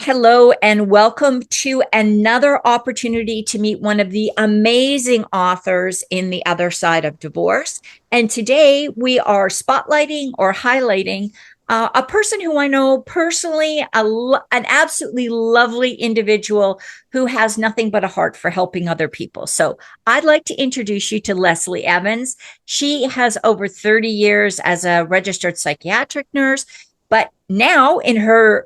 Hello, and welcome to another opportunity to meet one of the amazing authors in The Other Side of Divorce. And today we are spotlighting or highlighting a person who I know personally, an absolutely lovely individual who has nothing but a heart for helping other people. So I'd like to introduce you to Lesley Evans. She has over 30 years as a registered psychiatric nurse. But now in her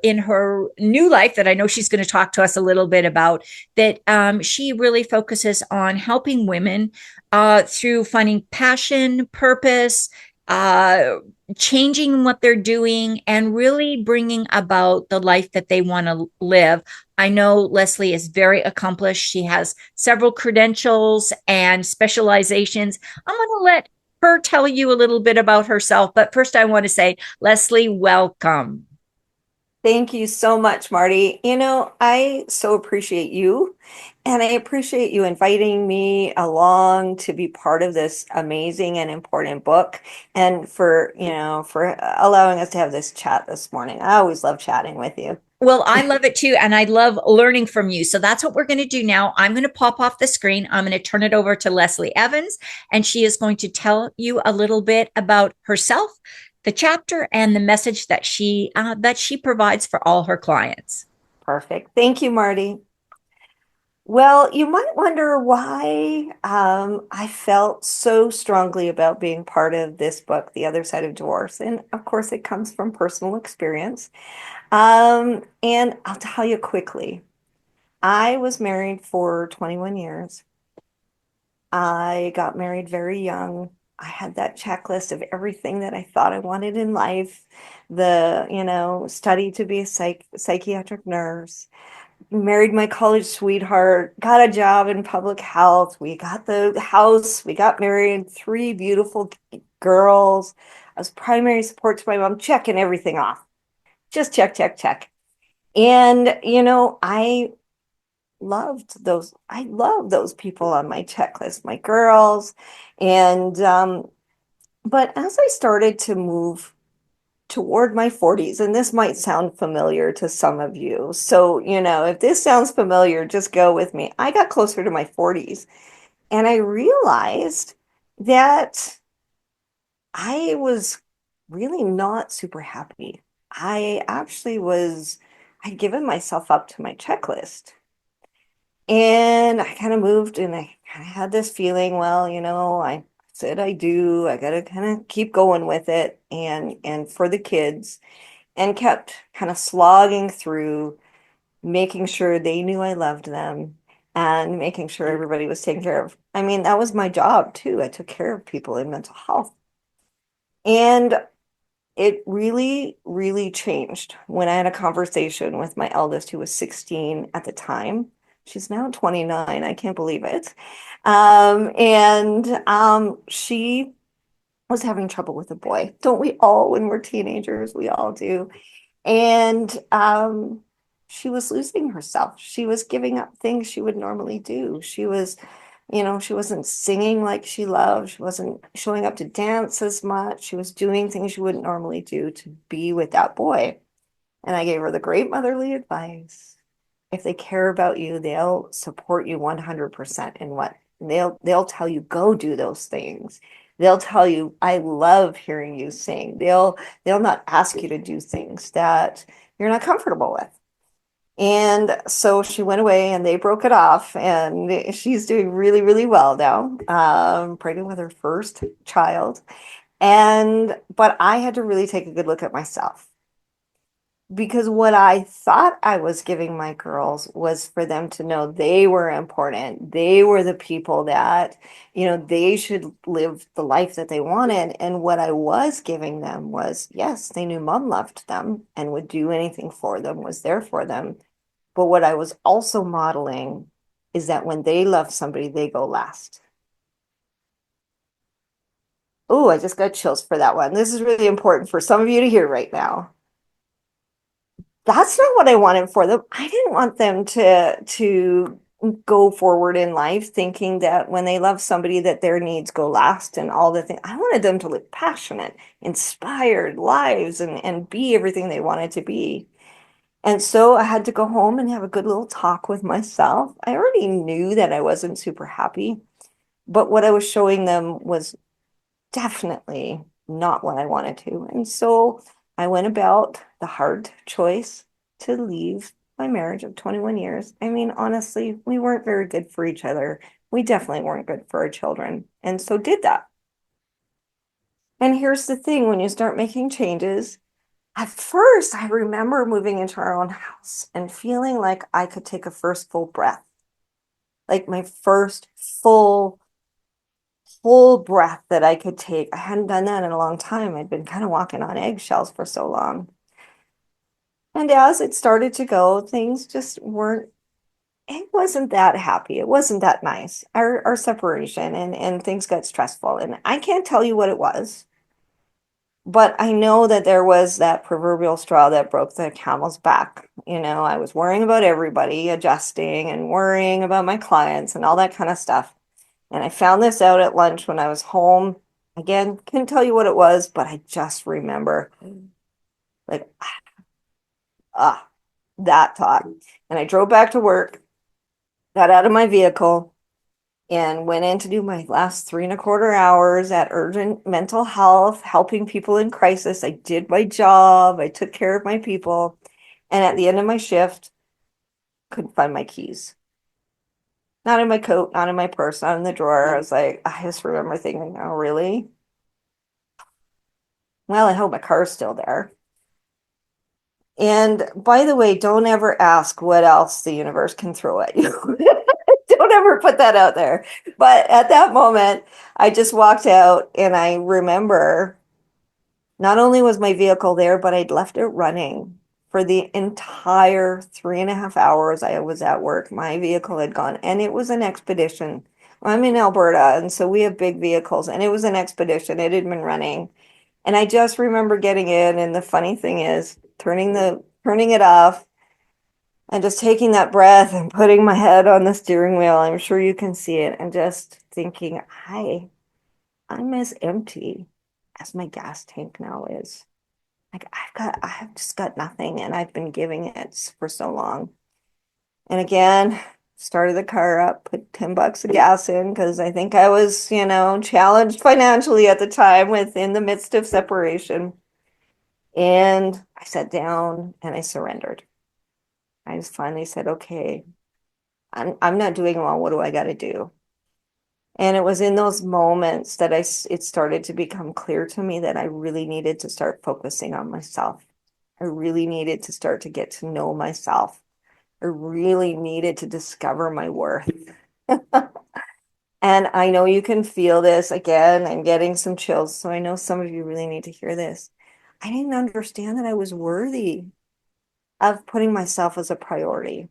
new life that I know she's going to talk to us a little bit about, that she really focuses on helping women through finding passion, purpose, uh, changing what they're doing, and really bringing about the life that they want to live. I know Lesley is very accomplished. She has several credentials and specializations. I'm going to let her tell you a little bit about herself. But first, I want to say, Lesley, welcome. Thank you so much, Marty. I so appreciate you, and I appreciate you inviting me along to be part of this amazing and important book, and for allowing us to have this chat this morning. I always love chatting with you. Well, I love it too. And I love learning from you. So that's what we're going to do now. I'm going to pop off the screen. I'm going to turn it over to Lesley Evans, and she is going to tell you a little bit about herself, the chapter, and the message that she provides for all her clients. Perfect. Thank you, Marty. Well, you might wonder why I felt so strongly about being part of this book, The Other Side of Divorce. And of course, it comes from personal experience. And I'll tell you quickly, I was married for 21 years. I got married very young. I had that checklist of everything that I thought I wanted in life. Study to be a psychiatric nurse, married my college sweetheart, got a job in public health. We got the house, we got married, three beautiful girls. I was primary support to my mom, checking everything off. Just check, check, check. And, I love those people on my checklist, my girls. And, but as I started to move toward my 40s, and this might sound familiar to some of you. So, if this sounds familiar, just go with me. I got closer to my 40s and I realized that I was really not super happy. I'd given myself up to my checklist. And I kind of moved and I kind of had this feeling, well, I said I do. I got to kind of keep going with it and for the kids, and kept kind of slogging through, making sure they knew I loved them and making sure everybody was taken care of. I mean, that was my job too. I took care of people in mental health. And it really, really changed when I had a conversation with my eldest, who was 16 at the time. She's now 29. I can't believe it. And she was having trouble with a boy. Don't we all when we're teenagers? We all do. And she was losing herself. She was giving up things she would normally do. She wasn't singing like she loved. She wasn't showing up to dance as much. She was doing things she wouldn't normally do to be with that boy. And I gave her the great motherly advice. If they care about you, they'll support you 100% in what they'll tell you, go do those things. They'll tell you, I love hearing you sing. They'll not ask you to do things that you're not comfortable with. And so she went away and they broke it off, and she's doing really, really well now, pregnant with her first child. But I had to really take a good look at myself, because what I thought I was giving my girls was for them to know they were important. They were the people that, they should live the life that they wanted. And what I was giving them was, yes, they knew mom loved them and would do anything for them, was there for them. But what I was also modeling is that when they love somebody, they go last. Oh, I just got chills for that one. This is really important for some of you to hear right now. That's not what I wanted for them. I didn't want them to go forward in life thinking that when they love somebody that their needs go last and all the things. I wanted them to live passionate, inspired lives and be everything they wanted to be. And so I had to go home and have a good little talk with myself. I already knew that I wasn't super happy, but what I was showing them was definitely not what I wanted to. And so I went about the hard choice to leave my marriage of 21 years. I mean, honestly, we weren't very good for each other. We definitely weren't good for our children. And so did that. And here's the thing, when you start making changes, at first, I remember moving into our own house and feeling like I could take a first full breath, like my first full breath that I could take. I hadn't done that in a long time. I'd been kind of walking on eggshells for so long. And as it started to go, things just weren't, it wasn't that happy. It wasn't that nice. Our separation and things got stressful. And I can't tell you what it was. But I know that there was that proverbial straw that broke the camel's back. I was worrying about everybody, adjusting and worrying about my clients and all that kind of stuff. And I found this out at lunch when I was home. Again, couldn't tell you what it was, but I just remember like, ah, that thought. And I drove back to work, got out of my vehicle, and went in to do my last 3.25 hours at urgent mental health, helping people in crisis. I did my job. I took care of my people. And at the end of my shift, couldn't find my keys. Not in my coat, not in my purse, not in the drawer. I was like, I just remember thinking, oh, really? Well, I hope my car's still there. And by the way, don't ever ask what else the universe can throw at you. Don't ever put that out there. But at that moment, I just walked out and I remember not only was my vehicle there, but I'd left it running for the entire 3.5 hours I was at work. My vehicle had gone, and it was an expedition. I'm in Alberta, and so we have big vehicles, and it was an expedition. It had been running. And I just remember getting in, and the funny thing is turning it off and just taking that breath and putting my head on the steering wheel. I'm sure you can see it, and just thinking, I'm as empty as my gas tank now is. Like I've just got nothing, and I've been giving it for so long. And again, started the car up, put $10 of gas in because I think I was, challenged financially at the time within the midst of separation. And I sat down and I surrendered. I just finally said, okay, I'm not doing well. What do I got to do? And it was in those moments that it started to become clear to me that I really needed to start focusing on myself. I really needed to start to get to know myself. I really needed to discover my worth. And I know you can feel this. Again, I'm getting some chills, so I know some of you really need to hear this. I didn't understand that I was worthy of putting myself as a priority,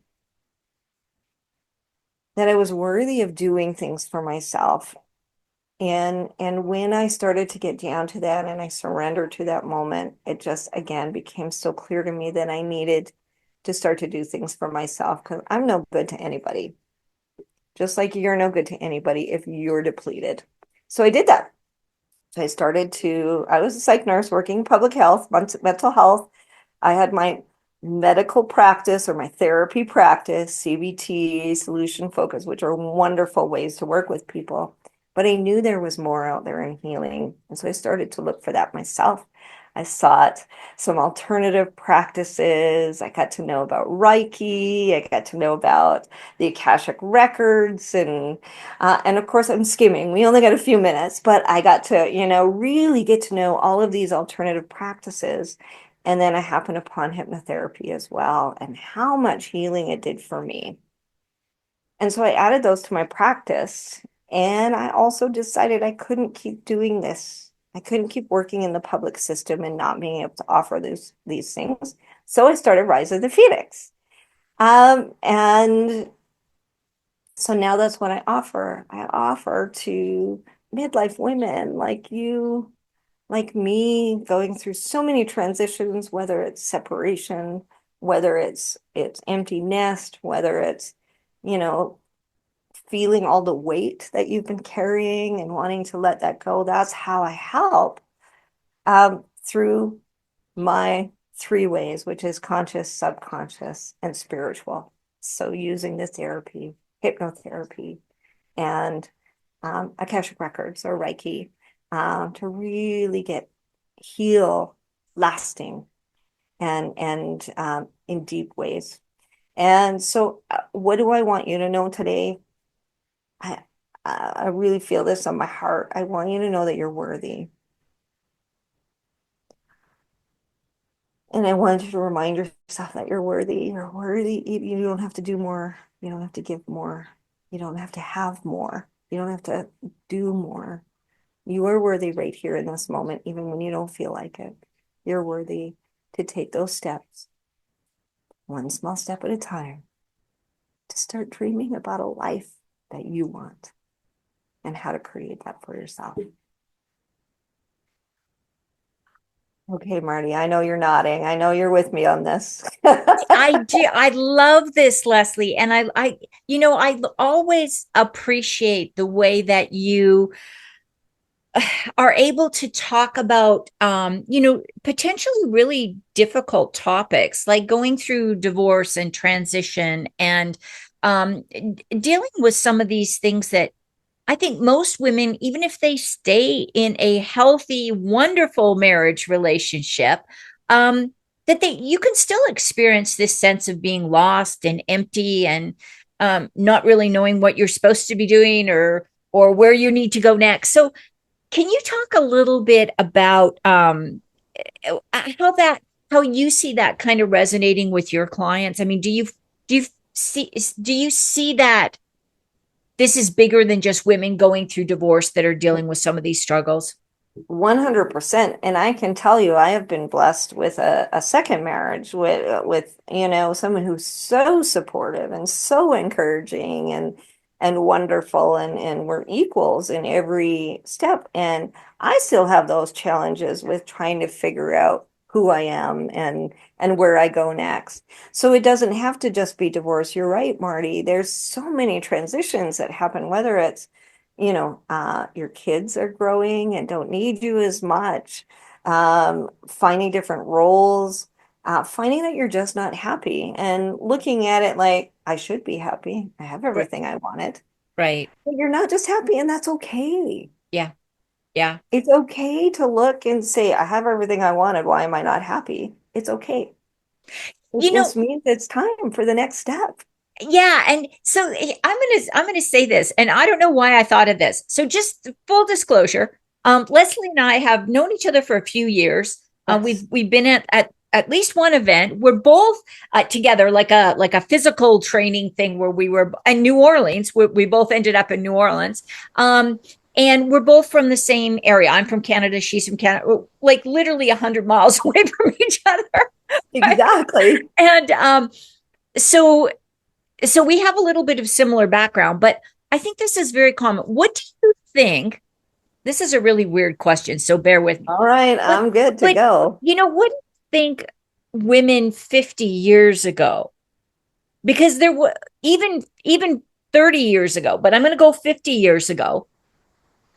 that I was worthy of doing things for myself. And when I started to get down to that and I surrendered to that moment, it just again became so clear to me that I needed to start to do things for myself because I'm no good to anybody. Just like you're no good to anybody if you're depleted. So I did that. So I was a psych nurse working public health, mental health. I had my medical practice or my therapy practice, CBT, solution focus, which are wonderful ways to work with people. But I knew there was more out there in healing. And so I started to look for that myself. I sought some alternative practices. I got to know about Reiki. I got to know about the Akashic records, and of course I'm skimming. We only got a few minutes, but I got to, really get to know all of these alternative practices. And then I happened upon hypnotherapy as well, and how much healing it did for me. And so I added those to my practice. And I also decided I couldn't keep doing this. I couldn't keep working in the public system and not being able to offer these things. So I started Rise of the Phoenix. And so now that's what I offer. I offer to midlife women like you, like me, going through so many transitions, whether it's separation, whether it's empty nest, whether it's, you know, feeling all the weight that you've been carrying and wanting to let that go. That's how I help through my three ways, which is conscious, subconscious, and spiritual. So using the therapy, hypnotherapy, and Akashic records or Reiki to really get heal lasting and in deep ways. And so, what do I want you to know today? I I really feel this on my heart. I want you to know that you're worthy. And I want you to remind yourself that you're worthy. You're worthy. You don't have to do more. You don't have to give more. You don't have to have more. You don't have to do more. You are worthy right here in this moment, even when you don't feel like it. You're worthy to take those steps, one small step at a time, to start dreaming about a life that you want and how to create that for yourself. Okay, Marty, I know you're nodding. I know you're with me on this. I do. I love this, Lesley. And I always appreciate the way that you are able to talk about, potentially really difficult topics like going through divorce and transition and dealing with some of these things that I think most women, even if they stay in a healthy, wonderful marriage relationship, that you can still experience this sense of being lost and empty and not really knowing what you're supposed to be doing or where you need to go next. So, can you talk a little bit about how how you see that kind of resonating with your clients? I mean, do you see that this is bigger than just women going through divorce that are dealing with some of these struggles? 100%. And I can tell you, I have been blessed with a second marriage with, someone who's so supportive and so encouraging and wonderful and we're equals in every step. And I still have those challenges with trying to figure out who I am and where I go next. So it doesn't have to just be divorce. You're right, Marty. There's so many transitions that happen, whether it's your kids are growing and don't need you as much, finding different roles, finding that you're just not happy and looking at it like, I should be happy. I have Right. everything I wanted. Right. But you're not just happy, and that's okay. Yeah. Yeah. It's okay to look and say, I have everything I wanted. Why am I not happy? It's okay. It You know, just means it's time for the next step. yeah, and so I'm gonna say this, and I don't know why I thought of this. So just full disclosure, Lesley and I have known each other for a few years. Yes. We've been at least one event. We're both together, like a physical training thing where we were in New Orleans. We both ended up in New Orleans. And we're both from the same area. I'm from Canada. She's from Canada, like literally 100 miles away from each other. Exactly. And so so we have a little bit of similar background, but I think this is very common. What do you think? This is a really weird question, so bear with me. All right, But I'm good to but go. what do you think women 50 years ago? Because there were even 30 years ago, but I'm going to go 50 years ago,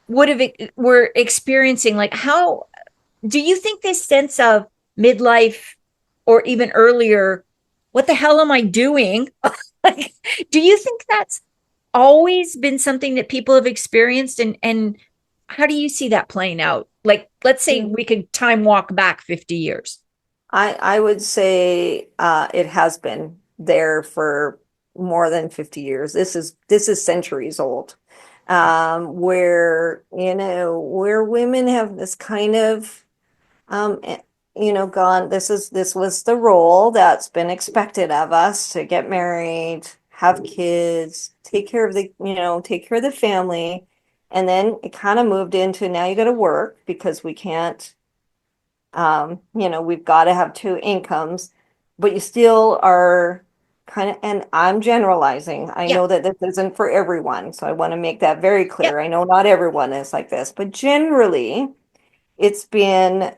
would have were experiencing like how do you think this sense of midlife or even earlier, what the hell am I doing? Like, do you think that's always been something that people have experienced and how do you see that playing out? Like, let's say Mm. we could time walk back 50 years. I would say it has been there for more than 50 years. This is centuries old. Where women have this kind of gone, this was the role that's been expected of us to get married, have kids, take care of the family. And then it kind of moved into now you got to work because we can't we've got to have two incomes, but you still are kind of, and I'm generalizing. I Yeah. know that this isn't for everyone, so I want to make that very Yep. clear. I know not everyone is like this, but generally, it's been,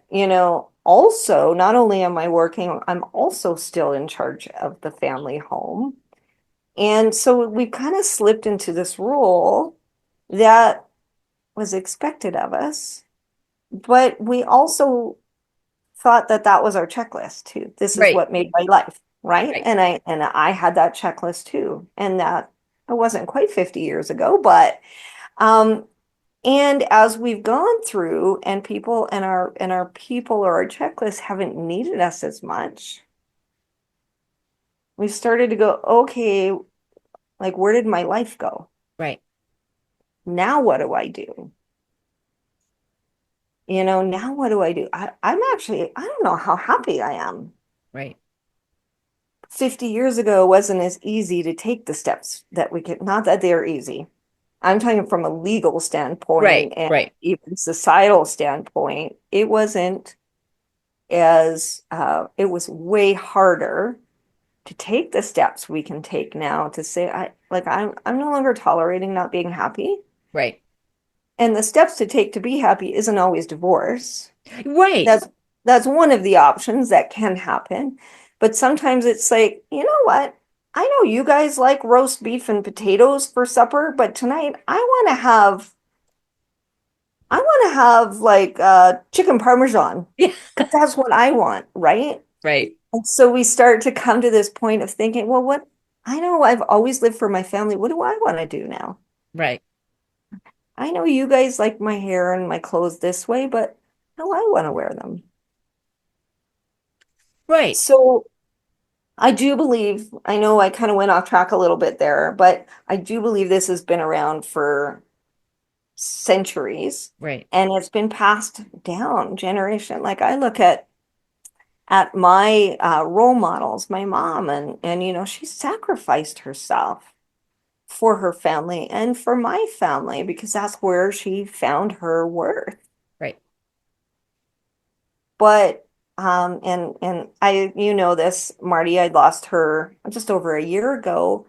also, not only am I working, I'm also still in charge of the family home. And so we kind of slipped into this role that was expected of us, but we also thought that that was our checklist too. This is Right. what made my life, right? Right. And I had that checklist too. And that it wasn't quite 50 years ago, but um and as we've gone through and people and our people or our checklists haven't needed us as much, we've started to go, okay, like where did my life go? Right. Now what do I do? Now what do I do? I'm actually, I don't know how happy I am. Right. 50 years ago it wasn't as easy to take the steps that we could, not that they're easy. I'm talking from a legal Right. standpoint and Right. even societal standpoint. It wasn't as, it was way harder to take the steps we can take now to say, I'm no longer tolerating not being happy. Right. And the steps to take to be happy isn't always divorce. Right. That's one of the options that can happen. But sometimes it's like, you know what? I know you guys like roast beef and potatoes for supper, but tonight I want to have like chicken parmesan Yeah. because that's what I want, right? Right. And so we start to come to this point of thinking, well, what I know I've always lived for my family. What do I want to do now? Right. I know you guys like my hair and my clothes this way, but how I want to wear them. Right. So I do believe, I know I kind of went off track a little bit there, but I do believe this has been around for centuries Right. and it's been passed down generation. Like I look at my role models, my mom, and she sacrificed herself for her family and for my family because that's where she found her worth. Right. But and I this, Marty, I lost her just over a year ago,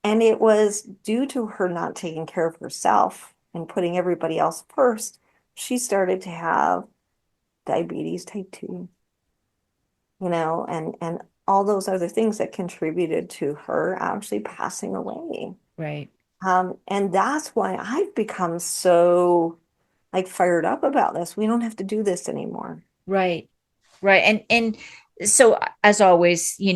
and it was due to her not taking care of herself and putting everybody else first. She started to have diabetes type 2, and all those other things that contributed to her actually passing away. Right. And that's why I've become so like fired up about this. We don't have to do this anymore. Right. Right. And so as always, I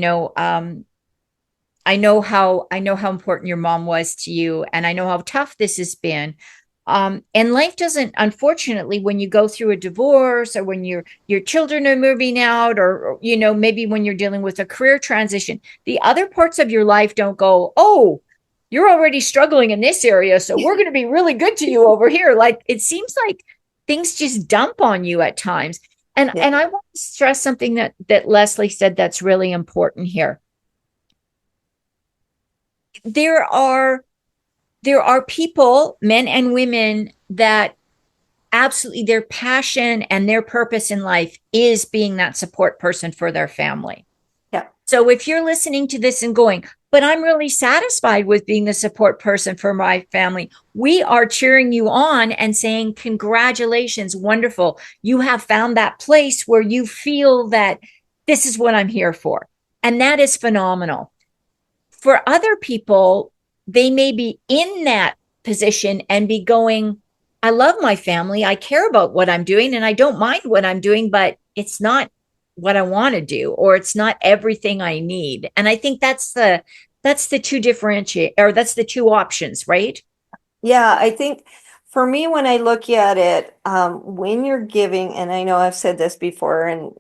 know how important your mom was to you, and I know how tough this has been. And life doesn't, unfortunately, when you go through a divorce or when your children are moving out, or maybe when you're dealing with a career transition, the other parts of your life don't go, oh, you're already struggling in this area, so we're going to be really good to you over here. Like it seems like things just dump on you at times. And Yeah. and I want to stress something that Lesley said that's really important here. There are there are people, men and women, that absolutely their passion and their purpose in life is being that support person for their family. Yeah. So if you're listening to this and going, but I'm really satisfied with being the support person for my family, we are cheering you on and saying, congratulations, wonderful. You have found that place where you feel that this is what I'm here for. And that is phenomenal. For other people, they may be in that position and be going, I love my family. I care about what I'm doing and I don't mind what I'm doing, but it's not what I want to do, or it's not everything I need. And I think that's the two differentiate, or that's the two options, right? Yeah, I think for me, when I look at it, when you're giving, and I know I've said this before, and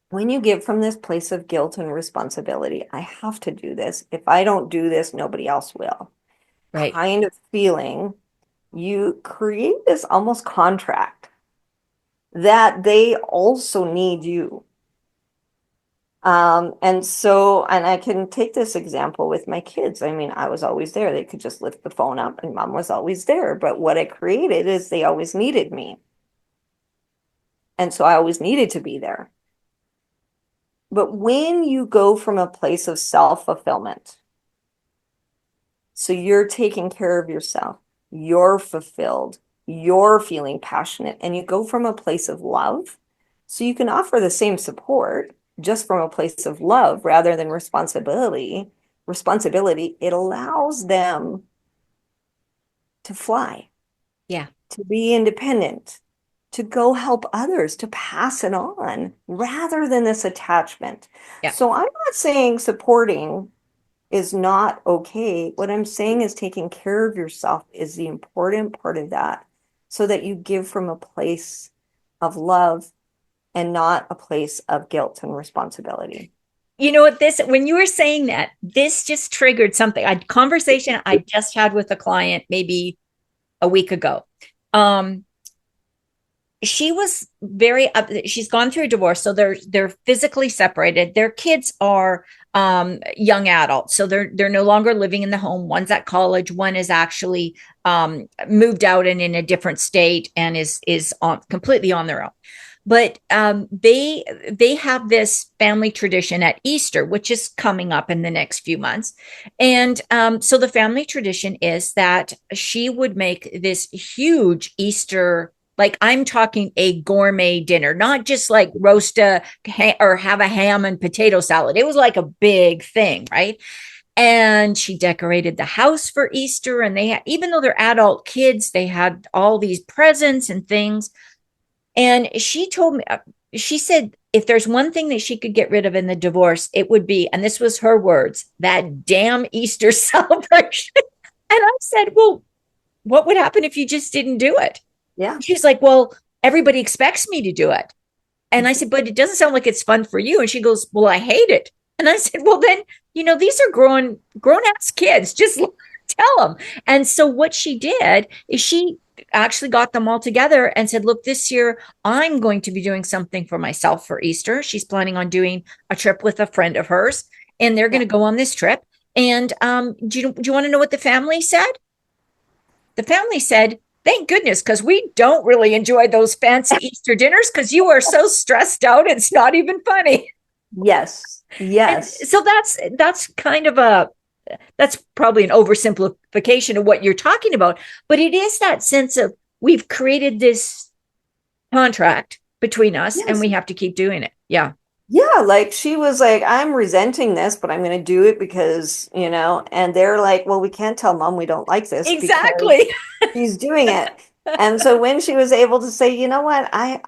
when you give from this place of guilt and responsibility, I have to do this. If I don't do this, nobody else will. Right. Kind of feeling, you create this almost contract that they also need you. And I can take this example with my kids. I mean, I was always there. They could just lift the phone up and mom was always there. But what I created is they always needed me. And so I always needed to be there. But when you go from a place of self-fulfillment, so you're taking care of yourself, you're fulfilled, you're feeling passionate, and you go from a place of love, so you can offer the same support just from a place of love rather than responsibility, it allows them to fly, Yeah. to be independent, to go help others, to pass it on rather than this attachment. Yeah. So I'm not saying supporting is not okay. What I'm saying is taking care of yourself is the important part of that, so that you give from a place of love and not a place of guilt and responsibility. You know what, this, when you were saying that, this just triggered something. A conversation I just had with a client maybe a week ago. Um, she was very up, she's gone through a divorce, so they're physically separated. Their kids are young adults, so they're no longer living in the home. One's at college, one is actually moved out and in a different state and is on completely on their own. But they have this family tradition at Easter, which is coming up in the next few months. And so the family tradition is that she would make this huge Easter, like I'm talking a gourmet dinner, not just like roast a or have a ham and potato salad. It was like a big thing, right? And she decorated the house for Easter. And they had, even though they're adult kids, they had all these presents and things. And she told me, she said, if there's one thing that she could get rid of in the divorce, it would be, and this was her words, that damn Easter celebration. And I said, well, what would happen if you just didn't do it? Yeah. She's like, well, everybody expects me to do it. And I said, but it doesn't sound like it's fun for you. And she goes, well, I hate it. And I said, well, then, these are grown ass kids. Just tell them. And so what she did is she actually got them all together and said, look, this year I'm going to be doing something for myself for Easter. She's planning on doing a trip with a friend of hers, and they're going to go on this trip. And do you want to know what the family said? The family said, thank goodness, because we don't really enjoy those fancy Easter dinners because you are so stressed out. It's not even funny. Yes. Yes. And so that's kind of that's probably an oversimplification of what you're talking about, but it is that sense of we've created this contract between us, and we have to keep doing it. Yeah. Yeah, like she was like, I'm resenting this, but I'm going to do it because, and they're like, well, we can't tell mom we don't like this Exactly. because she's doing it. And so when she was able to say, you know what, I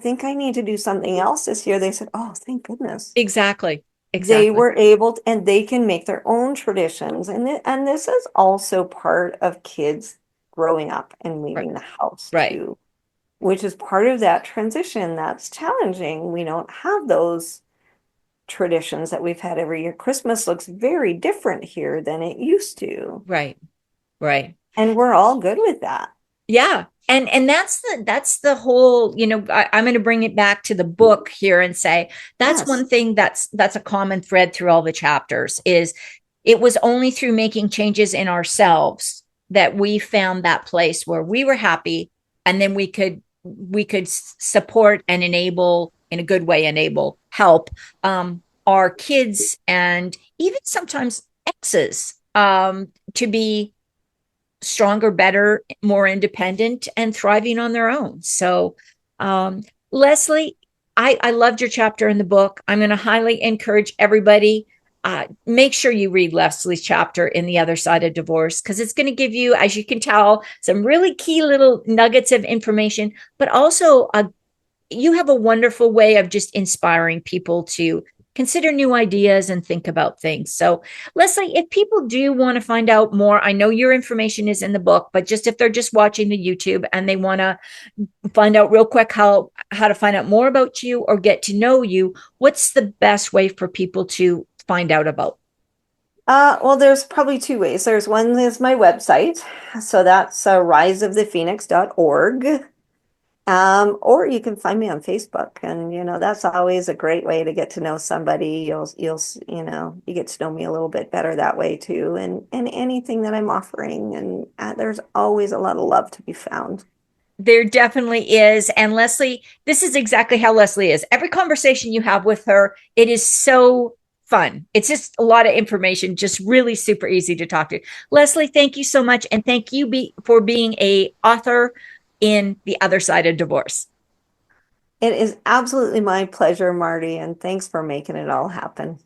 think I need to do something else this year, they said, oh, thank goodness. Exactly. They were able to, and they can make their own traditions. And this is also part of kids growing up and leaving the house too, which is part of that transition that's challenging. We don't have those traditions that we've had every year. Christmas looks very different here than it used to. Right. Right. And we're all good with that. Yeah. And that's the whole, I'm going to bring it back to the book here and say that's one thing that's a common thread through all the chapters is it was only through making changes in ourselves that we found that place where we were happy, and then we could support and enable, in a good way, help our kids and even sometimes exes to be stronger, better, more independent, and thriving on their own. So, Lesley, I loved your chapter in the book. I'm going to highly encourage everybody. Make sure you read Lesley's chapter in The Other Side of Divorce, because it's going to give you, as you can tell, some really key little nuggets of information, but also you have a wonderful way of just inspiring people to consider new ideas and think about things. So, Lesley, if people do want to find out more, I know your information is in the book, but just if they're just watching the YouTube and they want to find out real quick how to find out more about you or get to know you, what's the best way for people to find out about? Well, there's probably two ways. There's one is my website. So that's riseofthephoenix.org. Or you can find me on Facebook, and that's always a great way to get to know somebody. You get to know me a little bit better that way too, and anything that I'm offering, and there's always a lot of love to be found. There definitely is. And Lesley, this is exactly how Lesley is. Every conversation you have with her, it is so fun. It's just a lot of information, just really super easy to talk to. Lesley, thank you so much, and thank you for being a author in The Other Side of Divorce. It is absolutely my pleasure, Marty, and thanks for making it all happen.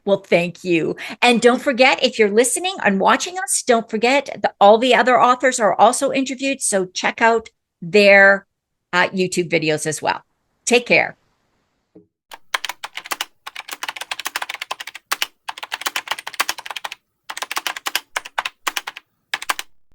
Well, thank you. And don't forget, if you're listening and watching us, don't forget that all the other authors are also interviewed. So check out their YouTube videos as well. Take care.